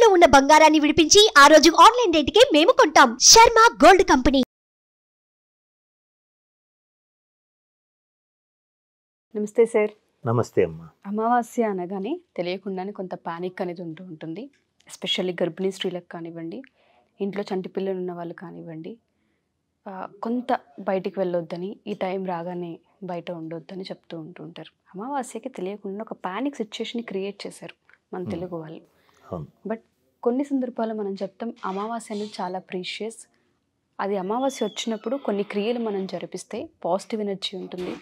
తాకట్టులో ఉన్న బంగారాన్ని విడిపించి ఆ రోజు ఆన్లైన్ రేటుకే మేము కొంటాం. Sharma gold company. నమస్తే సార్. నమస్తే అమ్మా. అమావాస్య అనగానే తెలియకుండానే కొంత పానిక్ అనేది ఉంటుంది. ఎస్పెషల్లీ గర్భిణీ స్త్రీలకు కానివ్వండి, ఇంట్లో చంటి పిల్లలు ఉన్న వాళ్ళు కానివ్వండి, కొంత బయటికి వెళ్ళొద్దని, ఈ టైం రాగానే బయట ఉండొద్దని చెప్తూ ఉంటుంటారు. అమావాస్యకి తెలియకుండా ఒక పానిక్ సిచ్యుయేషన్ క్రియేట్ చేశారు మన తెలుగు వాళ్ళు. బట్ కొన్ని సందర్భాల్లో మనం చెప్తాం అమావాస్య అనేది చాలా ప్రీషియస్. అది అమావాస్య వచ్చినప్పుడు కొన్ని క్రియలు మనం జరిపిస్తే పాజిటివ్ ఎనర్జీ ఉంటుంది,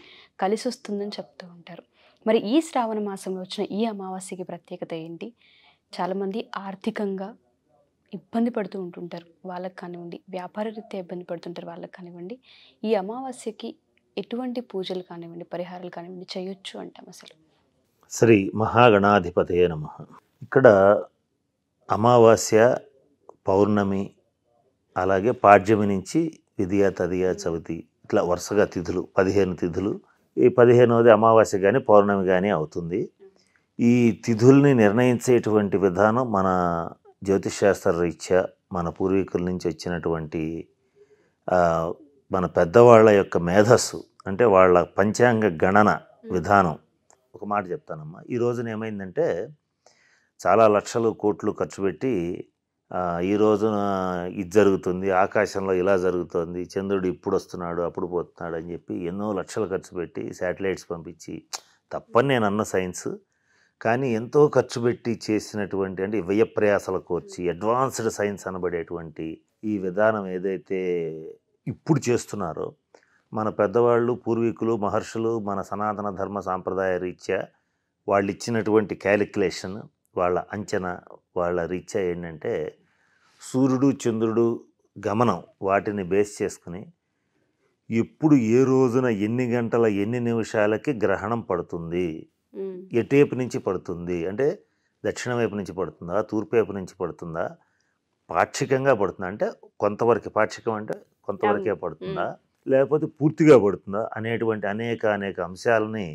కలిసి వస్తుందని చెప్తూ ఉంటారు. మరి ఈ శ్రావణ మాసంలో వచ్చిన ఈ అమావాస్యకి ప్రత్యేకత ఏంటి? చాలామంది ఆర్థికంగా ఇబ్బంది పడుతూ ఉంటుంటారు, వాళ్ళకి కానివ్వండి, వ్యాపార రీత్యా ఇబ్బంది పడుతుంటారు, వాళ్ళకి కానివ్వండి. ఈ అమావాస్యకి ఎటువంటి పూజలు కానివ్వండి, పరిహారాలు కానివ్వండి చేయొచ్చు అంటాం అసలు? శ్రీ మహాగణాధిపతయే నమః. ఇక్కడ అమావాస్య, పౌర్ణమి, అలాగే పాడ్యమి నుంచి విధియ, తదియ, చవితి, ఇట్లా వరుసగా తిథులు 15 తిథులు. ఈ 15వది అమావాస్య కానీ పౌర్ణమి కానీ అవుతుంది. ఈ తిథుల్ని నిర్ణయించేటువంటి విధానం మన జ్యోతిషశాస్త్ర రీత్యా మన పూర్వీకుల నుంచి వచ్చినటువంటి మన పెద్దవాళ్ళ యొక్క మేధస్సు, అంటే వాళ్ళ పంచాంగ గణన విధానం. ఒక మాట చెప్తానమ్మా. ఈ రోజున ఏమైందంటే చాలా లక్షలు కోట్లు ఖర్చు పెట్టి ఈ రోజున ఇది జరుగుతుంది, ఆకాశంలో ఇలా జరుగుతుంది, చంద్రుడు ఇప్పుడు వస్తున్నాడు అప్పుడు పోతున్నాడు అని చెప్పి ఎన్నో లక్షలు ఖర్చు పెట్టి శాటిలైట్స్ పంపించి, తప్పని నేను అన్న సైన్స్, కానీ ఎంతో ఖర్చు పెట్టి చేసినటువంటి, అంటే వ్యయ ప్రయాసాలకు వచ్చి అడ్వాన్స్డ్ సైన్స్ అనబడేటువంటి ఈ విధానం ఏదైతే ఇప్పుడు చేస్తున్నారో మన పెద్దవాళ్ళు, పూర్వీకులు, మహర్షులు, మన సనాతన ధర్మ సాంప్రదాయ రీత్యా వాళ్ళు ఇచ్చినటువంటి క్యాలిక్యులేషన్, వాళ్ళ అంచనా, వాళ్ళ రీత్యా ఏంటంటే సూర్యుడు చంద్రుడు గమనం వాటిని బేస్ చేసుకుని ఎప్పుడు ఏ రోజున ఎన్ని గంటల ఎన్ని నిమిషాలకి గ్రహణం పడుతుంది, ఎటేపు నుంచి పడుతుంది, అంటే దక్షిణ వైపు నుంచి పడుతుందా, తూర్పు వైపు నుంచి పడుతుందా, పాక్షికంగా పడుతుందా, అంటే కొంతవరకు, పాక్షికం అంటే కొంతవరకే పడుతుందా, లేకపోతే పూర్తిగా పడుతుందా అనేటువంటి అనేక అంశాలని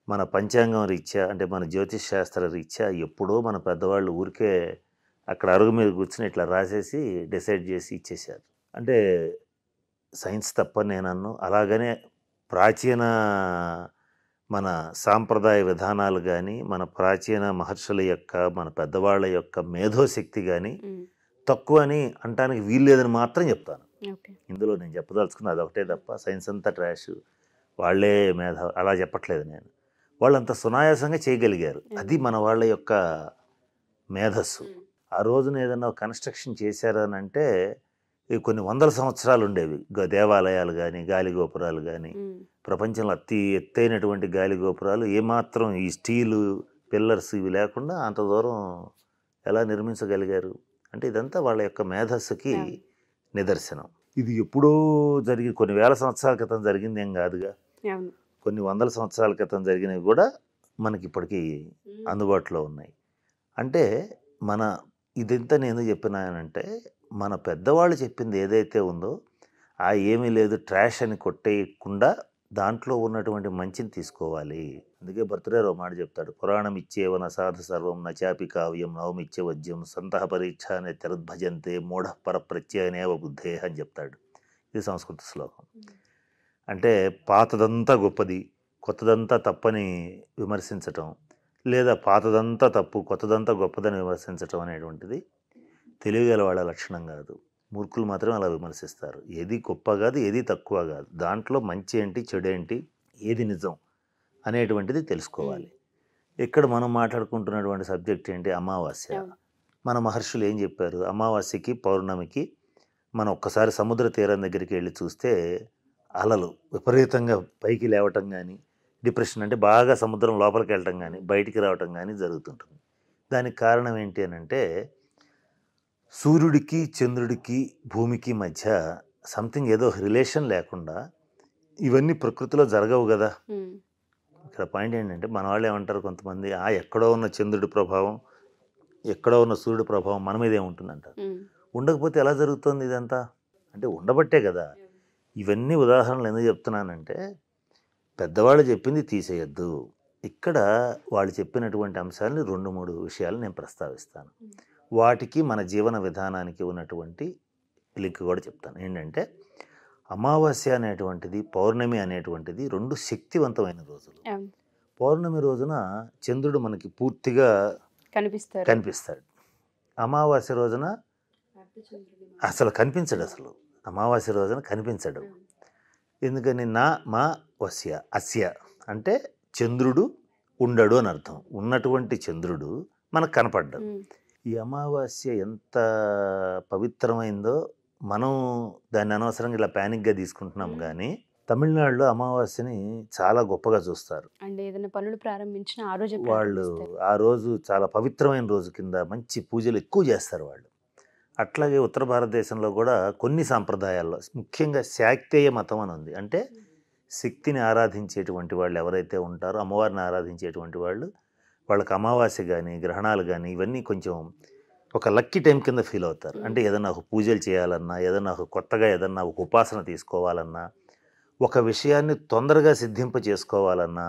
మన పంచాంగం రీత్యా, అంటే మన జ్యోతిష్ శాస్త్ర రీత్యా ఎప్పుడో మన పెద్దవాళ్ళు ఊరికే అక్కడ అరుగు మీద కూర్చుని ఇట్లా రాసేసి డిసైడ్ చేసి ఇచ్చేశారు. అంటే సైన్స్ తప్పని నేను అన్ను. అలాగనే ప్రాచీన మన సాంప్రదాయ విధానాలు కానీ, మన ప్రాచీన మహర్షుల యొక్క, మన పెద్దవాళ్ళ యొక్క మేధోశక్తి కానీ తక్కువ అని అంటానికి వీల్లేదని మాత్రం చెప్తాను. ఇందులో నేను చెప్పదలుచుకున్న అదొకటే తప్ప సైన్స్ అంతా ట్రాష్, వాళ్ళే అలా చెప్పట్లేదు నేను. వాళ్ళంత సునాయాసంగా చేయగలిగారు. అది మన వాళ్ళ యొక్క మేధస్సు. ఆ రోజున ఏదన్నా కన్స్ట్రక్షన్ చేశారని అంటే కొన్ని వందల సంవత్సరాలు ఉండేవి దేవాలయాలు కానీ, గాలి గోపురాలు కానీ. ప్రపంచంలో అతి ఎత్తైనటువంటి గాలి గోపురాలు ఏమాత్రం ఈ స్టీలు పిల్లర్స్ ఇవి లేకుండా అంత దూరం ఎలా నిర్మించగలిగారు అంటే ఇదంతా వాళ్ళ యొక్క మేధస్సుకి నిదర్శనం. ఇది ఎప్పుడో జరిగి కొన్ని వేల సంవత్సరాల క్రితం జరిగింది ఏం కాదుగా, కొన్ని వందల సంవత్సరాల క్రితం జరిగినవి కూడా మనకి ఇప్పటికీ అందుబాటులో ఉన్నాయి. అంటే మన ఇదంతా నేను చెప్పినానంటే మన పెద్దవాళ్ళు చెప్పింది ఏదైతే ఉందో ఆ ఏమీ లేదు ట్రాష్ అని కొట్టేయకుండా దాంట్లో ఉన్నటువంటి మంచిని తీసుకోవాలి. అందుకే భర్తృహరి మాట చెప్తాడు, పురాణం ఇచ్చేవన సాధు సర్వం నచాపి కావ్యం నవమిచ్చే వద్యం సంతః పరీక్ష అనే తెరద్భజంతే మూఢ పరప్రత్యయనేవ బుద్ధే అని చెప్తాడు. ఇది సంస్కృత శ్లోకం. అంటే పాతదంతా గొప్పది, కొత్తదంతా తప్పని విమర్శించటం, లేదా పాతదంతా తప్పు కొత్తదంతా గొప్పదని విమర్శించటం అనేటువంటిది తెలియగల వాళ్ళ లక్షణం కాదు. మూర్ఖులు మాత్రం అలా విమర్శిస్తారు. ఏది గొప్ప కాదు, ఏది తక్కువ కాదు, దాంట్లో మంచి ఏంటి చెడు ఏంటి, ఏది నిజం అనేటువంటిది తెలుసుకోవాలి. ఇక్కడ మనం మాట్లాడుకుంటున్నటువంటి సబ్జెక్ట్ ఏంటి, అమావాస్య. మన మహర్షులు ఏం చెప్పారు, అమావాస్యకి పౌర్ణమికి మనం ఒక్కసారి సముద్ర తీరం దగ్గరికి వెళ్ళి చూస్తే అలలు విపరీతంగా పైకి లేవటం కానీ, డిప్రెషన్ అంటే బాగా సముద్రం లోపలికి వెళ్ళటం కానీ బయటికి రావటం కానీ జరుగుతుంటుంది. దానికి కారణం ఏంటి అని అంటే సూర్యుడికి చంద్రుడికి భూమికి మధ్య సంథింగ్ ఏదో రిలేషన్ లేకుండా ఇవన్నీ ప్రకృతిలో జరగవు కదా. ఇక్కడ పాయింట్ ఏంటంటే మన వాళ్ళు ఏమంటారు కొంతమంది, ఎక్కడో ఉన్న చంద్రుడి ప్రభావం, ఎక్కడో ఉన్న సూర్యుడి ప్రభావం మన మీద ఏముంటుందంటారు. ఉండకపోతే ఎలా జరుగుతుంది ఇదంతా అంటే ఉండబట్టే కదా. ఇవన్నీ ఉదాహరణలు ఎందుకు చెప్తున్నానంటే పెద్దవాళ్ళు చెప్పింది తీసేయద్దు. ఇక్కడ వాళ్ళు చెప్పినటువంటి అంశాలని 2-3 విషయాలు నేను ప్రస్తావిస్తాను. వాటికి మన జీవన విధానానికి ఉన్నటువంటి లింక్ కూడా చెప్తాను. ఏంటంటే అమావాస్య అనేటువంటిది, పౌర్ణమి అనేటువంటిది 2 శక్తివంతమైన రోజులు. పౌర్ణమి రోజున చంద్రుడు మనకి పూర్తిగా కనిపిస్తాడు. అమావాస్య రోజున అసలు కనిపించడు. అమావాస్య రోజున కనిపించడు. ఎందుకని? మా వస్య అస్య అంటే చంద్రుడు ఉండడు అని అర్థం. ఉన్నటువంటి చంద్రుడు మనకు కనపడ్డాడు. ఈ అమావాస్య ఎంత పవిత్రమైందో మనం దాన్ని అనవసరంగా ఇలా ప్యానిక్గా తీసుకుంటున్నాం. కానీ తమిళనాడులో అమావాస్యని చాలా గొప్పగా చూస్తారు. అంటే ఏదైనా పనులు ప్రారంభించిన ఆ రోజు వాళ్ళు ఆ రోజు చాలా పవిత్రమైన రోజు కింద మంచి పూజలు ఎక్కువ చేస్తారు వాళ్ళు. అట్లాగే ఉత్తర భారతదేశంలో కూడా కొన్ని సాంప్రదాయాల్లో, ముఖ్యంగా శాక్తేయ మతం అని ఉంది. అంటే శక్తిని ఆరాధించేటువంటి వాళ్ళు ఎవరైతే ఉంటారో, అమ్మవారిని ఆరాధించేటువంటి వాళ్ళు, వాళ్ళకి అమావాస్య కానీ గ్రహణాలు కానీ ఇవన్నీ కొంచెం ఒక లక్కీ టైం కింద ఫీల్ అవుతారు. అంటే ఏదన్నా ఒక పూజలు చేయాలన్నా, ఏదన్నా ఒక కొత్తగా ఏదన్నా ఒక ఉపాసన తీసుకోవాలన్నా, ఒక విషయాన్ని తొందరగా సిద్ధింప చేసుకోవాలన్నా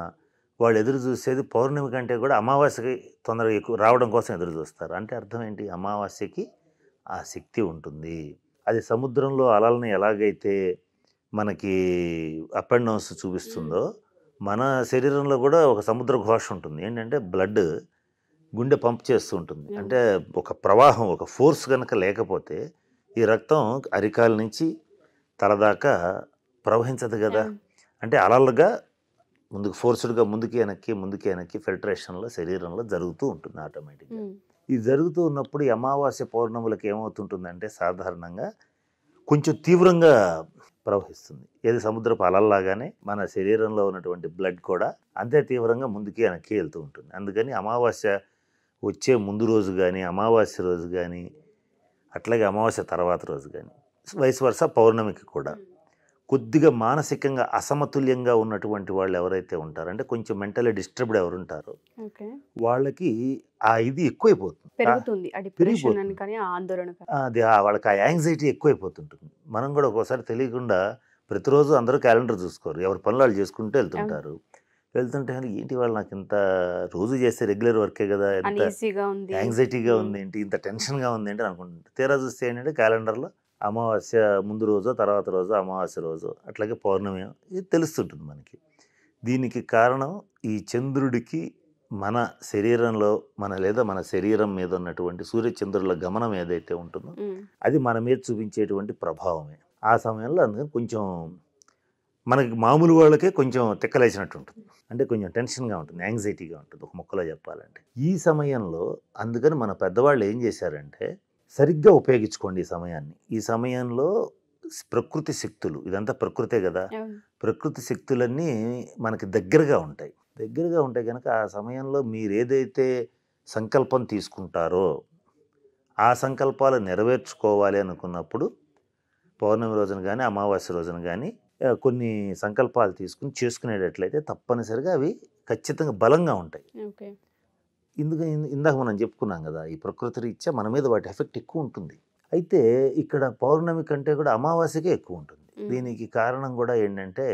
వాళ్ళు ఎదురు చూసేది పౌర్ణమి కంటే కూడా అమావాస్యకి తొందరగా ఎక్కువ రావడం కోసం ఎదురు చూస్తారు. అంటే అర్థం ఏంటి? అమావాస్యకి ఆ శక్తి ఉంటుంది. అది సముద్రంలో అలల్ని ఎలాగైతే మనకి అప్ అండ్ డౌన్స్ చూపిస్తుందో, మన శరీరంలో కూడా ఒక సముద్ర ఘోష ఉంటుంది. ఏంటంటే బ్లడ్ గుండె పంప్ చేస్తూ ఉంటుంది. అంటే ఒక ప్రవాహం, ఒక ఫోర్స్ కనుక లేకపోతే ఈ రక్తం అరికాల నుంచి తలదాకా ప్రవహించదు కదా. అంటే అలలుగా ముందుకు ఫోర్స్డ్గా ముందుకి వెనక్కి ఫిల్టరేషన్లో శరీరంలో జరుగుతూ ఉంటుంది ఆటోమేటిక్గా. ఇది జరుగుతూ ఉన్నప్పుడు ఈ అమావాస్య పౌర్ణములకు ఏమవుతుంటుందంటే సాధారణంగా కొంచెం తీవ్రంగా ప్రవహిస్తుంది. ఏది సముద్రపు అలల్లాగానే మన శరీరంలో ఉన్నటువంటి బ్లడ్ కూడా అంతే తీవ్రంగా ముందుకి వెనక్కి వెళ్తూ ఉంటుంది. అందుకని అమావాస్య వచ్చే ముందు రోజు కానీ, అమావాస్య రోజు కానీ, అట్లాగే అమావాస్య తర్వాత రోజు కానీ, వైస్ వర్సా పౌర్ణమికి కూడా కొద్దిగా మానసికంగా అసమతుల్యంగా ఉన్నటువంటి వాళ్ళు ఎవరైతే ఉంటారో, అంటే కొంచెం మెంటలీ డిస్టర్బ్డ్ ఎవరు ఉంటారో వాళ్ళకి ఆ ఇది ఎక్కువైపోతుంది, అది వాళ్ళకి ఆ యాంగ్జైటీ ఎక్కువైపోతుంటుంది. మనం కూడా ఒక్కోసారి తెలియకుండా ప్రతిరోజు అందరూ క్యాలెండర్ చూసుకోరు, ఎవరి పనులు వాళ్ళు చేసుకుంటూ వెళ్తుంటారు. వెళ్తుంటే ఏంటి వాళ్ళు నాకు ఇంత రోజు చేస్తే రెగ్యులర్ వర్కే కదా, ఎంత యాంగ్జైటీగా ఉంది ఏంటి, ఇంత టెన్షన్గా ఉంది ఏంటి అనుకుంటుంటారు. తీరా చూస్తే ఏంటంటే క్యాలెండర్లో అమావాస్య ముందు రోజు, తర్వాత రోజు, అమావాస్య రోజు, అట్లాగే పౌర్ణమి, ఇది తెలుస్తుంటుంది మనకి. దీనికి కారణం ఈ చంద్రుడికి మన శరీరంలో లేదా మన శరీరం మీద ఉన్నటువంటి సూర్యచంద్రుల గమనం ఏదైతే ఉంటుందో అది మన మీద చూపించేటువంటి ప్రభావమే. ఆ సమయంలో అందుకని కొంచెం మనకి మామూలు వాళ్ళకే కొంచెం తిక్కలేసినట్టు ఉంటుంది. అంటే కొంచెం టెన్షన్గా ఉంటుంది, యాంగ్జైటీగా ఉంటుంది, ఒక ముక్కలో చెప్పాలంటే. ఈ సమయంలో అందుకని మన పెద్దవాళ్ళు ఏం చేశారంటే, సరిగ్గా ఉపయోగించుకోండి ఈ సమయాన్ని. ఈ సమయంలో ప్రకృతి శక్తులు, ఇదంతా ప్రకృతే కదా, ప్రకృతి శక్తులన్నీ మనకి దగ్గరగా ఉంటాయి కనుక ఆ సమయంలో మీరు ఏదైతే సంకల్పం తీసుకుంటారో ఆ సంకల్పాలు నెరవేర్చుకోవాలి అనుకున్నప్పుడు పౌర్ణమి రోజున కానీ అమావాస్య రోజున కానీ కొన్ని సంకల్పాలు చేసుకునేటట్లయితే తప్పనిసరిగా అవి ఖచ్చితంగా బలంగా ఉంటాయి. ఇందాక మనం చెప్పుకున్నాం కదా, ఈ ప్రకృతి రీత్యా మన మీద వాటి ఎఫెక్ట్ ఎక్కువ ఉంటుంది. అయితే ఇక్కడ పౌర్ణమి కంటే కూడా అమావాస్యకే ఎక్కువ ఉంటుంది. దీనికి కారణం కూడా ఏంటంటే,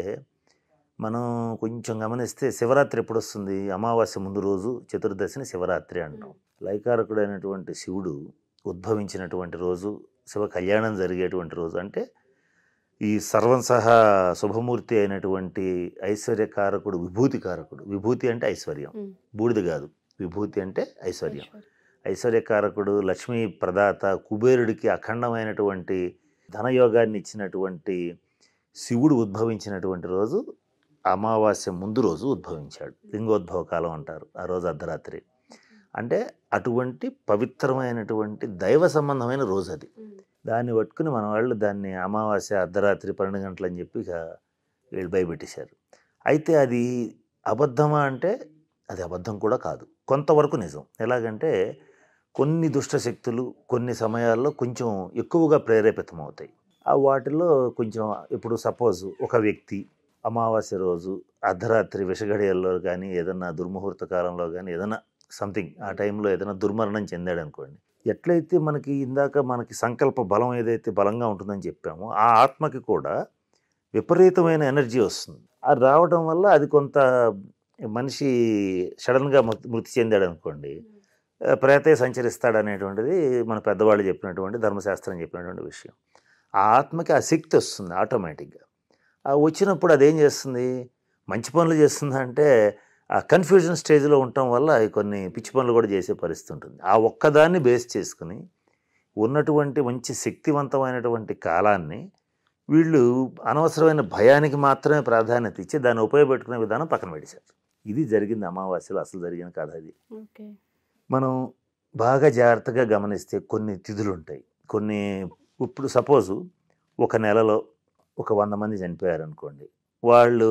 మనం కొంచెం గమనిస్తే శివరాత్రి ఎప్పుడు వస్తుంది? అమావాస్య ముందు రోజు చతుర్దశిని శివరాత్రి అంటాం. లైకారకుడైనటువంటి శివుడు ఉద్భవించినటువంటి రోజు, శివ కళ్యాణం జరిగేటువంటి రోజు. అంటే ఈ సర్వం సహా శుభమూర్తి అయినటువంటి ఐశ్వర్యకారకుడు, విభూతికారకుడు. విభూతి అంటే ఐశ్వర్యం, బూడిద కాదు. విభూతి అంటే ఐశ్వర్యం. ఐశ్వర్యకారకుడు, లక్ష్మీ ప్రదాత, కుబేరుడికి అఖండమైనటువంటి ధనయోగాన్ని ఇచ్చినటువంటి శివుడు ఉద్భవించినటువంటి రోజు అమావాస్య ముందు రోజు ఉద్భవించాడు. లింగోద్భవ కాలం అంటారు ఆ రోజు అర్ధరాత్రి. అంటే అటువంటి పవిత్రమైనటువంటి దైవ సంబంధమైన రోజు అది. దాన్ని పట్టుకుని మన వాళ్ళు దాన్ని అమావాస్య అర్ధరాత్రి 12 గంటలు అని చెప్పి వీళ్ళు భయపెట్టేశారు. అయితే అది అబద్ధమా అంటే అది అబద్ధం కూడా కాదు, కొంతవరకు నిజం. ఎలాగంటే కొన్ని దుష్టశక్తులు కొన్ని సమయాల్లో కొంచెం ఎక్కువగా ప్రేరేపితం అవుతాయి. ఆ వాటిలో కొంచెం, ఇప్పుడు సపోజ్ ఒక వ్యక్తి అమావాస్య రోజు అర్ధరాత్రి విషగడియల్లో కానీ, ఏదన్నా దుర్ముహూర్త కాలంలో కానీ, ఏదైనా సంథింగ్ ఆ టైంలో ఏదైనా దుర్మరణం చెందాడు అనుకోండి, ఎట్లయితే మనకి ఇందాక మనకి సంకల్ప బలం ఏదైతే బలంగా ఉంటుందని చెప్పామో, ఆ ఆత్మకి కూడా విపరీతమైన ఎనర్జీ వస్తుంది. అది రావడం వల్ల అది కొంత మనిషి సడన్గా మృతి చెందాడు అనుకోండి, ప్రేతే సంచరిస్తాడనేటువంటిది మన పెద్దవాళ్ళు చెప్పినటువంటి ధర్మశాస్త్రం చెప్పినటువంటి విషయం. ఆ ఆత్మకి ఆ శక్తి వస్తుంది ఆటోమేటిక్గా. ఆ వచ్చినప్పుడు అదేం చేస్తుంది, మంచి పనులు చేస్తుందా అంటే ఆ కన్ఫ్యూజన్ స్టేజ్లో ఉండటం వల్ల కొన్ని పిచ్చి పనులు కూడా చేసే పరిస్థితి ఉంటుంది. ఆ ఒక్కదాన్ని బేస్ చేసుకుని ఉన్నటువంటి మంచి శక్తివంతమైనటువంటి కాలాన్ని వీళ్ళు అనవసరమైన భయానికి మాత్రమే ప్రాధాన్యత ఇచ్చి దాన్ని ఉపయోగపెట్టుకునే విధానం పక్కన పెట్టేశారు. ఇది జరిగింది అమావాస్యలో అసలు జరిగిన కథ అది. మనం బాగా జాగ్రత్తగా గమనిస్తే కొన్ని తిథులు ఉంటాయి. కొన్ని ఇప్పుడు సపోజు ఒక నెలలో ఒక 100 మంది చనిపోయారు అనుకోండి. వాళ్ళు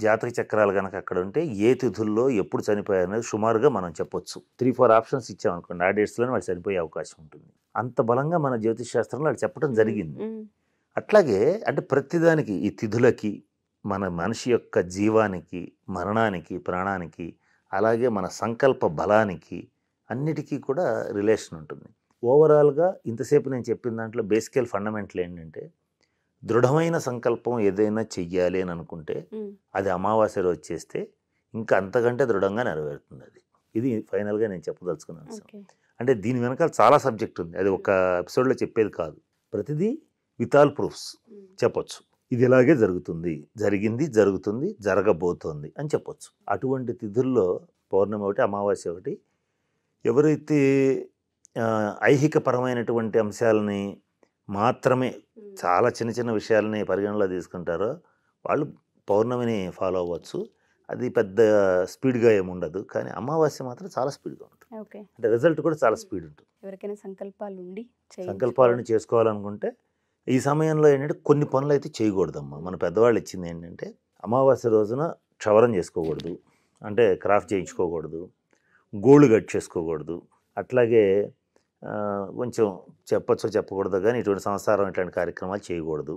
జాతక చక్రాలు కనుక అక్కడ ఉంటే ఏ తిథుల్లో ఎప్పుడు చనిపోయారు అనేది సుమారుగా మనం చెప్పొచ్చు. 3-4 ఆప్షన్స్ ఇచ్చామనుకోండి, ఆ డేట్స్లోనే వాళ్ళు చనిపోయే అవకాశం ఉంటుంది. అంత బలంగా మన జ్యోతిష్ శాస్త్రంలో వాళ్ళు చెప్పడం జరిగింది. అట్లాగే అంటే ప్రతిదానికి ఈ తిథులకి, మన మనిషి యొక్క జీవానికి, మరణానికి, ప్రాణానికి, అలాగే మన సంకల్ప బలానికి అన్నిటికీ కూడా రిలేషన్ ఉంటుంది. ఓవరాల్గా ఇంతసేపు నేను చెప్పిన దాంట్లో బేసికల్ ఫండమెంటల్ ఏంటంటే, దృఢమైన సంకల్పం ఏదైనా చెయ్యాలి అని అనుకుంటే అది అమావాస్య రోజు చేస్తే ఇంకా అంతకంటే దృఢంగా నెరవేరుతుంది. అది ఇది ఫైనల్గా నేను చెప్పదలుచుకున్నాను. అంటే దీని వెనకాల చాలా సబ్జెక్ట్ ఉంది, అది ఒక ఎపిసోడ్లో చెప్పేది కాదు. ప్రతిదీ విత్ ఆల్ ప్రూఫ్స్ చెప్పొచ్చు. ఇది ఇలాగే జరుగుతుంది, జరిగింది, జరుగుతుంది, జరగబోతోంది అని చెప్పొచ్చు. అటువంటి తిథుల్లో పౌర్ణమి ఒకటి, అమావాస్య ఒకటి. ఎవరైతే ఐహికపరమైనటువంటి అంశాలని మాత్రమే, చాలా చిన్న చిన్న విషయాలని పరిగణలో తీసుకుంటారో వాళ్ళు పౌర్ణమిని ఫాలో అవ్వచ్చు. అది పెద్ద స్పీడ్గా ఏముండదు, కానీ అమావాస్య మాత్రం చాలా స్పీడ్గా ఉంటుంది. అంటే రిజల్ట్ కూడా చాలా స్పీడ్ ఉంటుంది. ఎవరికైనా సంకల్పాలను చేసుకోవాలనుకుంటే ఈ సమయంలో ఏంటంటే కొన్ని పనులు అయితే చేయకూడదమ్మా. మన పెద్దవాళ్ళు ఇచ్చింది ఏంటంటే, అమావాస్య రోజున క్షవరం చేసుకోకూడదు, అంటే క్రాఫ్ట్ చేయించుకోకూడదు, గోల్డ్ కట్ చేసుకోకూడదు. అట్లాగే కొంచెం చెప్పచ్చో చెప్పకూడదు కానీ ఇటువంటి సంసారం ఇట్లాంటి కార్యక్రమాలు చేయకూడదు.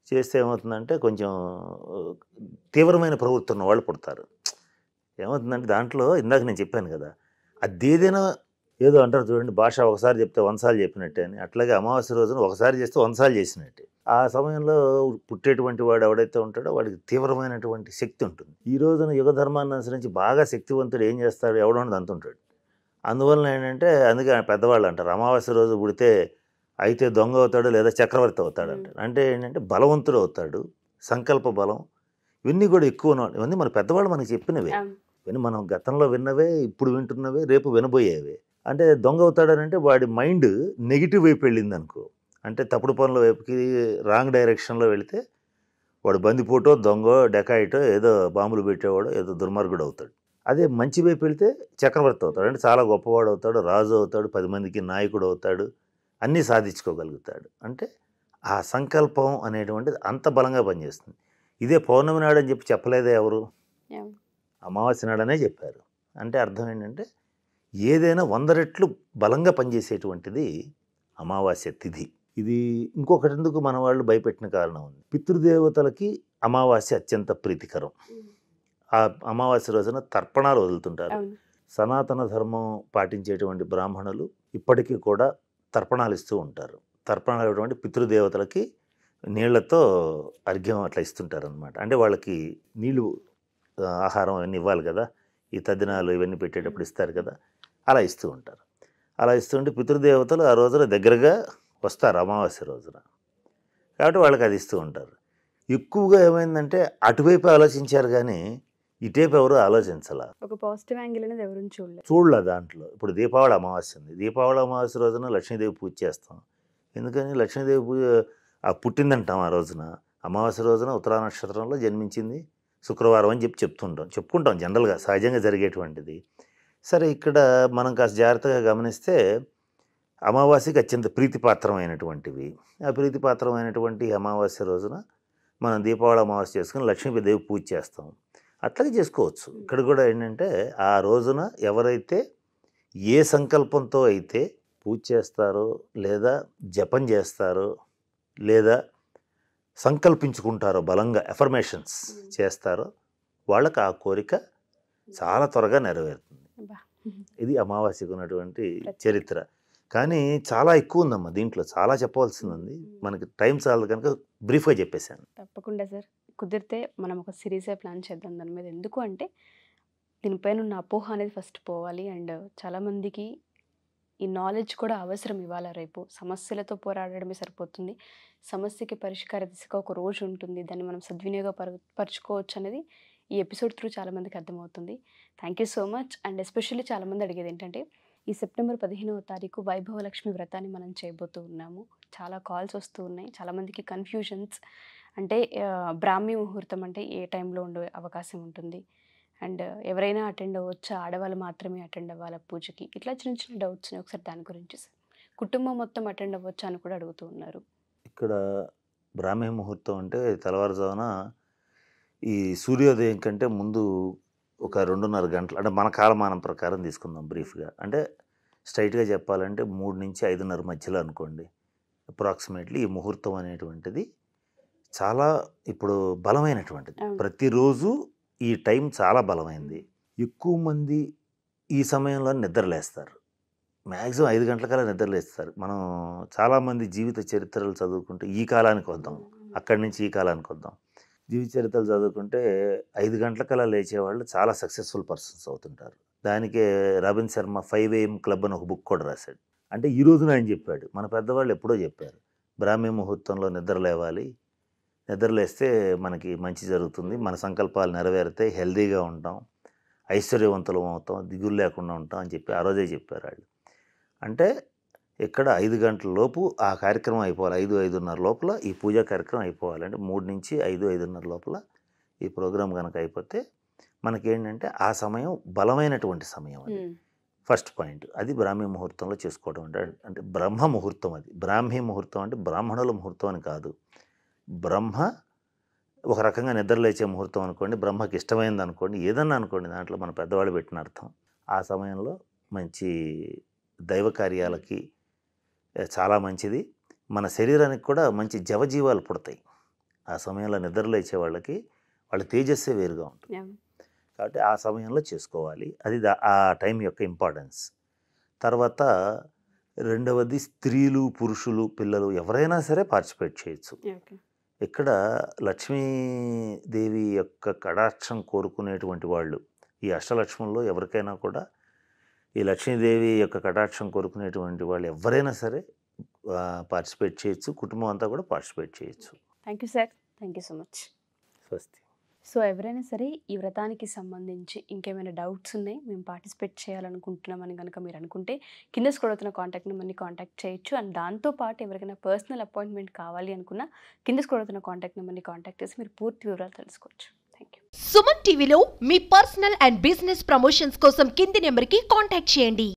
చేస్తే ఏమవుతుందంటే కొంచెం తీవ్రమైన ప్రవృత్తి ఉన్న వాళ్ళు పుడతారు. ఏమవుతుందంటే దాంట్లో ఇందాక నేను చెప్పాను కదా, అదేదైనా ఏదో అంటారు చూడండి, భాష ఒకసారి చెప్తే 100 సార్లు చెప్పినట్టే అని. అట్లాగే అమావాస్య రోజున ఒకసారి చేస్తే 100 సార్లు చేసినట్టే. ఆ సమయంలో పుట్టేటువంటి వాడు ఎవడైతే ఉంటాడో వాడికి తీవ్రమైనటువంటి శక్తి ఉంటుంది. ఈ రోజున యుగ ధర్మాన్ని అనుసరించి బాగా శక్తివంతుడు ఏం చేస్తాడు, ఎవడో అంతుంటాడు. అందువలన ఏంటంటే, అందుకే పెద్దవాళ్ళు అంటారు అమావాస్య రోజు పుడితే అయితే దొంగ అవుతాడు లేదా చక్రవర్తి అవుతాడు అంటారు. అంటే ఏంటంటే బలవంతుడు అవుతాడు, సంకల్ప బలం, ఇవన్నీ కూడా ఎక్కువ. ఇవన్నీ మన పెద్దవాళ్ళు మనకి చెప్పినవే, ఇవన్నీ మనం గతంలో విన్నవే, ఇప్పుడు వింటున్నవే, రేపు వినబోయేవే. అంటే దొంగ అవుతాడనంటే వాడి మైండ్ నెగిటివ్ వైపు వెళ్ళింది అనుకో, అంటే తప్పుడు పనుల వైపుకి, రాంగ్ డైరెక్షన్లో వెళితే వాడు బందిపోటో, దొంగో, డెకాయిటో, ఏదో బాంబులు పెట్టేవాడో, ఏదో దుర్మార్గుడు అవుతాడు. అదే మంచి వైపు వెళితే చక్రవర్తి అవుతాడు, అంటే చాలా గొప్పవాడు అవుతాడు, రాజు అవుతాడు, 10 మందికి నాయకుడు అవుతాడు, అన్నీ సాధించుకోగలుగుతాడు. అంటే ఆ సంకల్పం అనేటువంటిది అంత బలంగా పనిచేస్తుంది. ఇదే పౌర్ణమి నాడు అని చెప్పి చెప్పలేదే ఎవరు, అమావాస్య నాడనే చెప్పారు. అంటే అర్థం ఏంటంటే ఏదైనా 100 రెట్లు బలంగా పనిచేసేటువంటిది అమావాస్య తిథి. ఇది ఇంకొకటి ఎందుకు మన వాళ్ళు భయపెట్టిన కారణం ఉంది. పితృదేవతలకి అమావాస్య అత్యంత ప్రీతికరం. ఆ అమావాస్య రోజున తర్పణాలు వదులుతుంటారు. సనాతన ధర్మం పాటించేటువంటి బ్రాహ్మణులు ఇప్పటికీ కూడా తర్పణాలు ఇస్తూ ఉంటారు. తర్పణాలు ఇవ్వటువంటి పితృదేవతలకి నీళ్లతో అర్ఘ్యం అట్లా ఇస్తుంటారు అనమాట. అంటే వాళ్ళకి నీళ్ళు, ఆహారం అవన్నీ ఇవ్వాలి కదా, ఈ తద్దినాలు ఇవన్నీ పెట్టేటప్పుడు ఇస్తారు కదా, అలా ఇస్తూ ఉంటారు. అలా ఇస్తుంటే పితృదేవతలు ఆ రోజున దగ్గరగా వస్తారు అమావాస్య రోజున, కాబట్టి వాళ్ళకి అది ఇస్తూ ఉంటారు. ఎక్కువగా ఏమైందంటే అటువైపు ఆలోచించారు కానీ ఇటేపు ఎవరు ఆలోచించాల, ఒక పాజిటివ్ యాంగిల్ అనేది ఎవరు చూడలే దాంట్లో. ఇప్పుడు దీపావళి అమావాస్య ఉంది, దీపావళి అమావాస్య రోజున లక్ష్మీదేవి పూజ చేస్తాం. ఎందుకని లక్ష్మీదేవి పూజ పుట్టిందంటాం ఆ రోజున, అమావాస్య రోజున ఉత్తరా నక్షత్రంలో జన్మించింది, శుక్రవారం అని చెప్పుకుంటాం జనరల్గా, సహజంగా జరిగేటువంటిది. సరే, ఇక్కడ మనం కాస్త జాగ్రత్తగా గమనిస్తే అమావాస్యకి అత్యంత ప్రీతిపాత్రమైనటువంటివి. ఆ ప్రీతిపాత్రమైనటువంటి అమావాస్య రోజున మనం దీపావళి అమావాస్య చేసుకుని లక్ష్మీదేవి పూజ చేస్తాం. అట్లాగే చేసుకోవచ్చు. ఇక్కడ కూడా ఏంటంటే ఆ రోజున ఎవరైతే ఏ సంకల్పంతో అయితే పూజ చేస్తారో, లేదా జపం చేస్తారో, లేదా సంకల్పించుకుంటారో, బలంగా ఎఫర్మేషన్స్ చేస్తారో, వాళ్ళకి ఆ కోరిక చాలా త్వరగా నెరవేరుతుంది. ఇది అమావాస్యకు ఉన్నటువంటి చరిత్ర. కానీ చాలా ఎక్కువ ఉందమ్మా, దీంట్లో చాలా చెప్పవలసింది ఉంది. మనకి టైం చాలదు కనుక బ్రీఫ్గా చెప్పేశాను. తప్పకుండా సార్, కుదిరితే మనం ఒక సిరీసే ప్లాన్ చేద్దాం దాని మీద. ఎందుకు అంటే దీనిపైన ఉన్న అపోహ అనేది ఫస్ట్ పోవాలి. అండ్ చాలామందికి ఈ నాలెడ్జ్ కూడా అవసరం ఇవాళ రేపు. సమస్యలతో పోరాడడమే సరిపోతుంది. సమస్యకి పరిష్కార దిశగా ఒక రోజు ఉంటుంది. దాన్ని మనం పరుచుకోవచ్చు అనేది ఈ ఎపిసోడ్ త్రూ చాలామందికి అర్థమవుతుంది. Thank you so much. And especially చాలామంది అడిగేది ఏంటంటే, ఈ సెప్టెంబర్ 15వ తారీఖు వైభవలక్ష్మి వ్రతాన్ని మనం చేయబోతూ ఉన్నాము. చాలా కాల్స్ వస్తూ ఉన్నాయి. చాలామందికి కన్ఫ్యూజన్స్. అంటే బ్రాహ్మీ ముహూర్తం అంటే ఏ టైంలో ఉండే అవకాశం ఉంటుంది, అండ్ ఎవరైనా అటెండ్ అవ్వచ్చా, ఆడవాళ్ళు మాత్రమే అటెండ్ అవ్వాలా పూజకి, ఇట్లా చిన్న చిన్న డౌట్స్ ఉన్నాయి. ఒకసారి దాని గురించి సార్. కుటుంబం మొత్తం అటెండ్ అవ్వచ్చా అని కూడా అడుగుతూ ఉన్నారు. ఇక్కడ బ్రాహ్మీ ముహూర్తం అంటే తెల్లవారుజామున ఈ సూర్యోదయం కంటే ముందు ఒక 2:30 గంటలు, అంటే మన కాలమానం ప్రకారం తీసుకుందాం బ్రీఫ్గా. అంటే స్ట్రైట్గా చెప్పాలంటే 3 నుంచి 5:30 మధ్యలో అనుకోండి అప్రాక్సిమేట్లీ. ఈ ముహూర్తం అనేటువంటిది చాలా ఇప్పుడు బలమైనటువంటిది. ప్రతిరోజు ఈ టైం చాలా బలమైంది. ఎక్కువ మంది ఈ సమయంలో నిద్రలేస్తారు. మ్యాక్సిమం 5 గంటలకల్లా నిద్రలేస్తారు. మనం చాలామంది జీవిత చరిత్రలు చదువుకుంటే ఈ కాలానికి వద్దాం, అక్కడి నుంచి ఈ కాలానికి వద్దాం. జీవిత చరిత్రలు చదువుకుంటే 5 గంటలకల్లా లేచేవాళ్ళు చాలా సక్సెస్ఫుల్ పర్సన్స్ అవుతుంటారు. దానికే రబిన్ శర్మ 5 AM క్లబ్ అని ఒక బుక్ కూడా రాశాడు. అంటే ఈ రోజున ఆయన చెప్పాడు, మన పెద్దవాళ్ళు ఎప్పుడో చెప్పారు, బ్రాహ్మీ ముహూర్తంలో నిద్రలేవాలి, నిద్రలేస్తే మనకి మంచి జరుగుతుంది, మన సంకల్పాలు నెరవేరుతాయి, హెల్దీగా ఉంటాం, ఐశ్వర్యవంతులం అవుతాం, దిగులు లేకుండా ఉంటాం అని చెప్పి ఆ రోజే చెప్పారు వాళ్ళు. అంటే ఇక్కడ 5 గంటల లోపు ఆ కార్యక్రమం అయిపోవాలి. 5-5:30 లోపల ఈ పూజా కార్యక్రమం అయిపోవాలి. అంటే 3 నుంచి 5-5:30 లోపల ఈ ప్రోగ్రాం కనుక అయిపోతే మనకేంటంటే ఆ సమయం బలమైనటువంటి సమయం. అది ఫస్ట్ పాయింట్. అది బ్రాహ్మీ ముహూర్తంలో చేసుకోవడం అంటే బ్రహ్మ ముహూర్తం. అది బ్రాహ్మీ ముహూర్తం అంటే బ్రాహ్మణుల ముహూర్తం అని కాదు. బ్రహ్మ ఒక రకంగా నిద్రలేచే ముహూర్తం అనుకోండి, బ్రహ్మకి ఇష్టమైంది అనుకోండి, ఏదన్నా అనుకోండి, దాంట్లో మన పెద్దవాళ్ళు పెట్టిన అర్థం. ఆ సమయంలో మంచి దైవ కార్యాలకి చాలా మంచిది. మన శరీరానికి కూడా మంచి జవజీవాలు పుడతాయి. ఆ సమయంలో నిద్రలేచే వాళ్ళకి వాళ్ళ తేజస్సే వేరుగా ఉంటుంది. కాబట్టి ఆ సమయంలో చేసుకోవాలి. అది ఆ టైం యొక్క ఇంపార్టెన్స్. తర్వాత రెండవది, స్త్రీలు, పురుషులు, పిల్లలు ఎవరైనా సరే పార్టిసిపేట్ చేయొచ్చు. ఇక్కడ లక్ష్మీదేవి యొక్క కటాక్షం కోరుకునేటువంటి వాళ్ళు, ఈ అష్టలక్ష్ముల్లో ఎవరికైనా కూడా ఈ లక్ష్మీదేవి యొక్క కటాక్షం కోరుకునేటువంటి వాళ్ళు ఎవరైనా సరే పార్టిసిపేట్ చేయొచ్చు. కుటుంబం అంతా కూడా పార్టిసిపేట్ చేయొచ్చు. Thank you sir. Thank you so much. స్వస్తి. సో ఎవరైనా సరే ఈ వ్రతానికి సంబంధించి ఇంకేమైనా డౌట్స్ ఉన్నాయి, మేము పార్టిసిపేట్ చేయాలనుకుంటున్నామని కనుక మీరు అనుకుంటే కింద స్క్రోల్ అవుతున్న కాంటాక్ట్ నెంబర్ని కాంటాక్ట్ చేయొచ్చు. అండ్ దాంతోపాటు ఎవరికైనా పర్సనల్ అపాయింట్మెంట్ కావాలి అనుకున్నా కింద స్క్రోల్ అవుతున్న కాంటాక్ట్ నెంబర్ని కాంటాక్ట్ చేసి మీరు పూర్తి వివరాలు తెలుసుకోవచ్చు. Thank you. సుమన్ టీవీలో మీ పర్సనల్ అండ్ బిజినెస్ ప్రమోషన్స్ కోసం కింది నెంబర్కి కాంటాక్ట్ చేయండి.